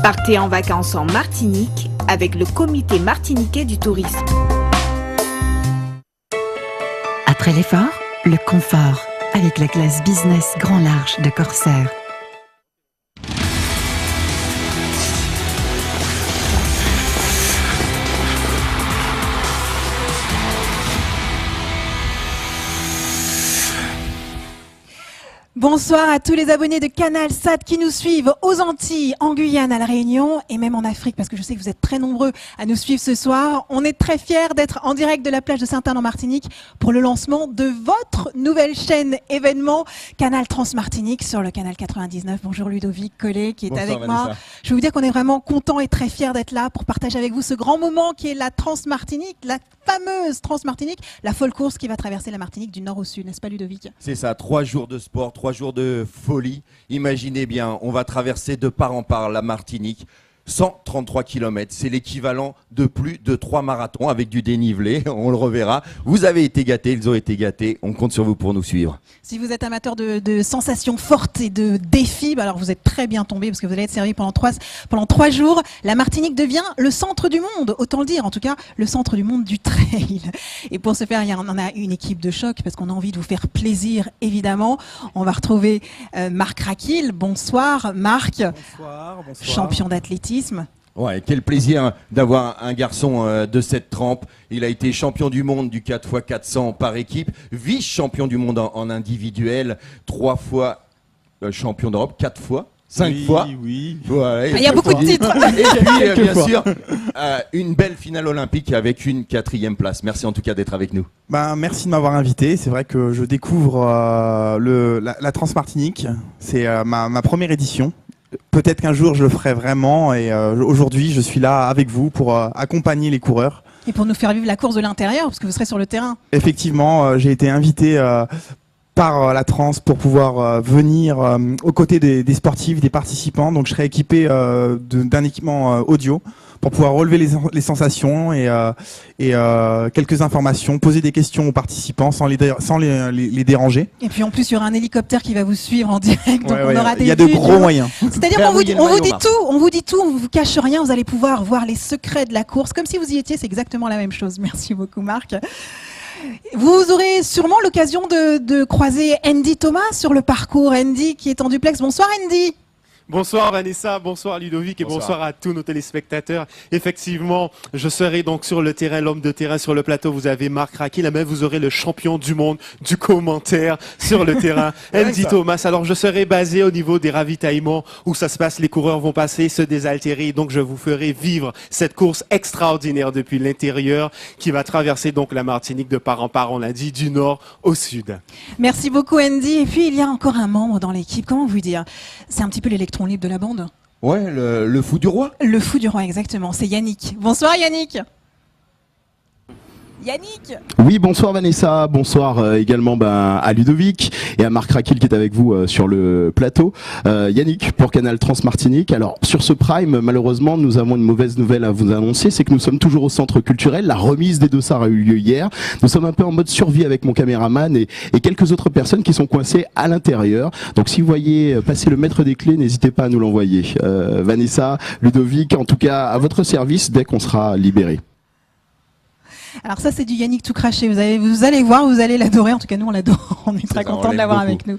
Partez en vacances en Martinique avec le Comité martiniquais du tourisme. Après l'effort, le confort avec la classe business grand large de Corsair. Bonsoir à tous les abonnés de Canal Sat qui nous suivent aux Antilles, en Guyane, à La Réunion et même en Afrique parce que je sais que vous êtes très nombreux à nous suivre ce soir. On est très fiers d'être en direct de la plage de Sainte-Anne en Martinique pour le lancement de votre nouvelle chaîne événement Canal Trans-Martinique sur le canal 99. Bonjour Ludovic Collet qui est Bonsoir, avec Vanessa. moi. Je veux vous dire qu'on est vraiment content et très fiers d'être là pour partager avec vous ce grand moment qui est la Trans-Martinique, la fameuse Trans-Martinique, la folle course qui va traverser la Martinique du nord au sud, n'est-ce pas Ludovic? C'est ça, 3 jours de sport, 3 jours de folie. Imaginez bien, on va traverser de part en part la Martinique. 133 km, c'est l'équivalent de plus de 3 marathons avec du dénivelé, on le reverra. Vous avez été gâtés, ils ont été gâtés, on compte sur vous pour nous suivre. Si vous êtes amateur de sensations fortes et de défis, bah alors vous êtes très bien tombé parce que vous allez être servi pendant 3 jours. La Martinique devient le centre du monde, autant le dire, en tout cas le centre du monde du trail. Et pour ce faire, on en a une équipe de choc parce qu'on a envie de vous faire plaisir, évidemment. On va retrouver Marc Raquil. Bonsoir Marc. Bonsoir. Champion d'athlétisme. Ouais, quel plaisir d'avoir un garçon de cette trempe. Il a été champion du monde du 4x400 par équipe, vice-champion du monde en individuel, 3 fois champion d'Europe, 4 fois. 5 fois. Oui. Ouais, Il y a beaucoup de titres. Et puis, bien sûr, une belle finale olympique avec une 4e place. Merci en tout cas d'être avec nous. Merci de m'avoir invité. C'est vrai que je découvre la Trans-Martinique. C'est ma première édition. Peut-être qu'un jour je le ferai vraiment. Et aujourd'hui, je suis là avec vous pour accompagner les coureurs. Et pour nous faire vivre la course de l'intérieur, parce que vous serez sur le terrain. Effectivement, j'ai été invité par la Trans pour pouvoir venir aux côtés des sportifs, des participants. Donc je serai équipé d'un équipement audio pour pouvoir relever les sensations et quelques informations, poser des questions aux participants sans les déranger. Et puis en plus, il y aura un hélicoptère qui va vous suivre en direct. Donc on aura des il y a de gros moyens. C'est-à-dire qu'on vous dit tout, on vous cache rien, vous allez pouvoir voir les secrets de la course. Comme si vous y étiez, c'est exactement la même chose. Merci beaucoup Marc. Vous aurez sûrement l'occasion de croiser Andy Thomas sur le parcours. Andy qui est en duplex. Bonsoir Andy. Bonsoir Vanessa, bonsoir Ludovic et bonsoir à tous nos téléspectateurs. Effectivement, je serai donc sur le terrain, l'homme de terrain sur le plateau. Vous avez Marc Raquil, mais vous aurez le champion du monde du commentaire sur le terrain, Andy Thomas. Alors je serai basé au niveau des ravitaillements où ça se passe. Les coureurs vont passer, se désaltérer. Donc je vous ferai vivre cette course extraordinaire depuis l'intérieur qui va traverser donc la Martinique de part en part, on l'a dit, du nord au sud. Merci beaucoup Andy. Et puis il y a encore un membre dans l'équipe. Comment vous dire? C'est un petit peu l'électron libre de la bande. Ouais, le fou du roi. Le fou du roi, exactement. C'est Yannick. Bonsoir Yannick. Yannick. Oui, bonsoir Vanessa, bonsoir également à Ludovic et à Marc Raquil qui est avec vous sur le plateau. Yannick pour Canal Trans-Martinique. Alors sur ce Prime, malheureusement, nous avons une mauvaise nouvelle à vous annoncer, c'est que nous sommes toujours au centre culturel. La remise des dossards a eu lieu hier. Nous sommes un peu en mode survie avec mon caméraman et quelques autres personnes qui sont coincées à l'intérieur. Donc si vous voyez passer le maître des clés, n'hésitez pas à nous l'envoyer. Vanessa, Ludovic, en tout cas à votre service dès qu'on sera libéré. Alors ça c'est du Yannick tout craché, vous allez voir, vous allez l'adorer, en tout cas nous on l'adore, on est très contents de l'avoir avec nous.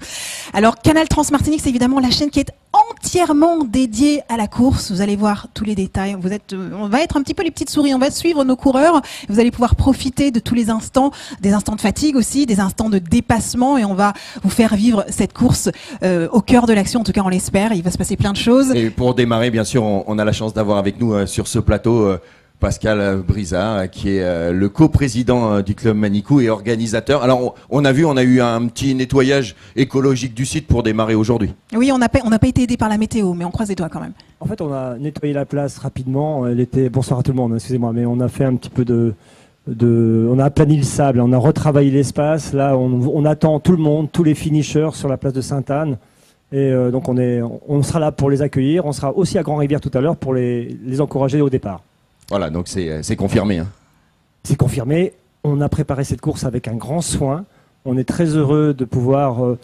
Alors Canal Trans-Martinique c'est évidemment la chaîne qui est entièrement dédiée à la course, vous allez voir tous les détails, on va être un petit peu les petites souris, on va suivre nos coureurs, vous allez pouvoir profiter de tous les instants, des instants de fatigue aussi, des instants de dépassement et on va vous faire vivre cette course au cœur de l'action, en tout cas on l'espère, il va se passer plein de choses. Et pour démarrer bien sûr, on a la chance d'avoir avec nous sur ce plateau Pascal Brizard, qui est le coprésident du Club Manicou et organisateur. Alors, on a eu un petit nettoyage écologique du site pour démarrer aujourd'hui. Oui, on n'a pas été aidé par la météo, mais on croise les doigts quand même. En fait, on a nettoyé la place rapidement. Bonsoir à tout le monde, excusez-moi, mais on a fait un petit peu on a aplani le sable, on a retravaillé l'espace. Là, on attend tout le monde, tous les finishers sur la place de Sainte-Anne. Et donc, on sera là pour les accueillir. On sera aussi à Grand-Rivière tout à l'heure pour les encourager au départ. Voilà, donc c'est confirmé. Hein. C'est confirmé. On a préparé cette course avec un grand soin. On est très heureux de pouvoir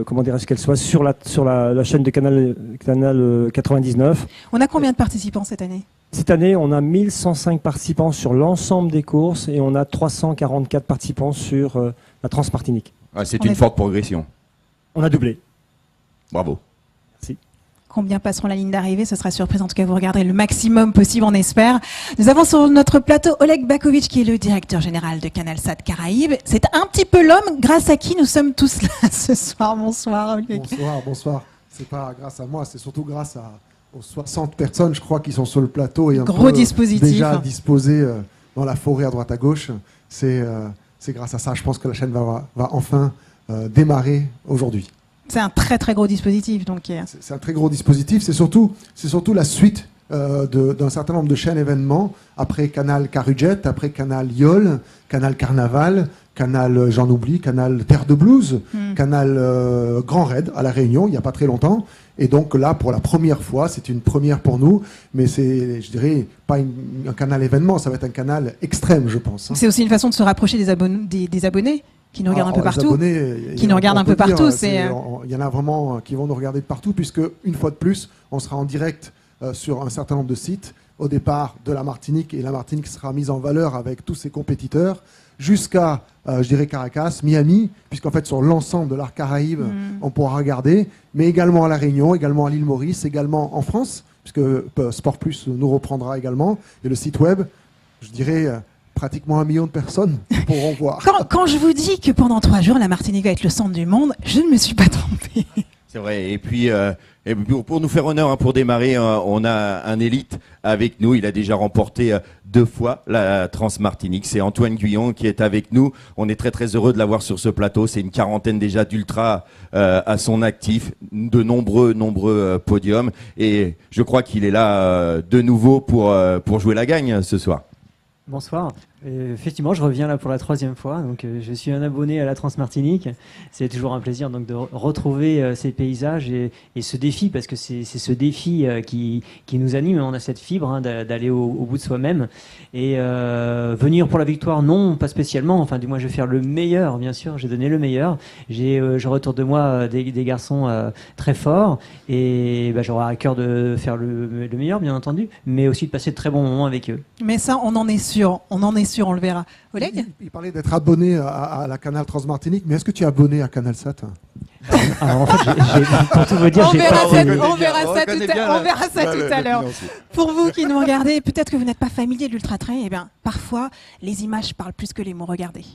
comment dirais-je, qu'elle soit sur la chaîne de Canal 99. On a combien de participants cette année? Cette année, on a 1105 participants sur l'ensemble des courses et on a 344 participants sur la Transmartinique. Ah, c'est une forte progression. On a doublé. Bravo. Merci. Combien passeront la ligne d'arrivée? Ce sera surprise. En tout cas, vous regarderez le maximum possible, on espère. Nous avons sur notre plateau Oleg Bakovic, qui est le directeur général de CanalSat Caraïbes. C'est un petit peu l'homme grâce à qui nous sommes tous là ce soir. Bonsoir, Oleg. Bonsoir. C'est pas grâce à moi, c'est surtout grâce aux 60 personnes, je crois, qui sont sur le plateau et Gros dispositif. Déjà disposées dans la forêt à droite à gauche. C'est grâce à ça, je pense que la chaîne va enfin démarrer aujourd'hui. C'est un très très gros dispositif. C'est un très gros dispositif. C'est surtout la suite d'un certain nombre de chaînes événements. Après Canal Carujet, après Canal Yol, Canal Carnaval, Canal j'en oublie, Canal Terre de Blues, Canal Grand Raid à La Réunion, il n'y a pas très longtemps. Et donc là, pour la première fois, c'est une première pour nous, mais c'est, je dirais, pas un canal événement, ça va être un canal extrême, je pense. C'est aussi une façon de se rapprocher des abonnés qui nous regardent un peu partout. Il y en a vraiment qui vont nous regarder de partout, puisque une fois de plus, on sera en direct sur un certain nombre de sites, au départ de la Martinique, et la Martinique sera mise en valeur avec tous ses compétiteurs, jusqu'à, je dirais, Caracas, Miami, puisqu'en fait, sur l'ensemble de l'arc Caraïbe, on pourra regarder, mais également à La Réunion, également à l'île Maurice, également en France, puisque Sport Plus nous reprendra également, et le site web, je dirais, pratiquement 1 million de personnes pourront voir. Quand je vous dis que pendant 3 jours, la Martinique va être le centre du monde, je ne me suis pas trompée. C'est vrai. Et puis, pour nous faire honneur, pour démarrer, on a un élite avec nous. Il a déjà remporté 2 fois la Transmartinique. C'est Antoine Guyon qui est avec nous. On est très très heureux de l'avoir sur ce plateau. C'est une quarantaine déjà d'ultras à son actif, de nombreux podiums. Et je crois qu'il est là de nouveau pour jouer la gagne ce soir. Bonsoir. Effectivement, je reviens là pour la 3e fois. Donc, je suis un abonné à la Transmartinique. C'est toujours un plaisir donc de retrouver ces paysages et ce défi, parce que c'est ce défi qui nous anime. On a cette fibre d'aller au bout de soi-même et venir pour la victoire. Non, pas spécialement. Enfin, du moins, je vais faire le meilleur. Bien sûr, j'ai donné le meilleur. Je retourne de moi des garçons très forts et j'aurai à cœur de faire le meilleur, bien entendu, mais aussi de passer de très bons moments avec eux. Mais ça, on en est sûr. On le verra. Oleg ? Il parlait d'être abonné à la Canal Transmartinique, mais est-ce que tu es abonné à CanalSat ? Alors en fait, pour tout vous dire, on verra ça tout à l'heure. Pour vous qui nous regardez, peut-être que vous n'êtes pas familier de l'ultra-trail, parfois les images parlent plus que les mots. Regardez.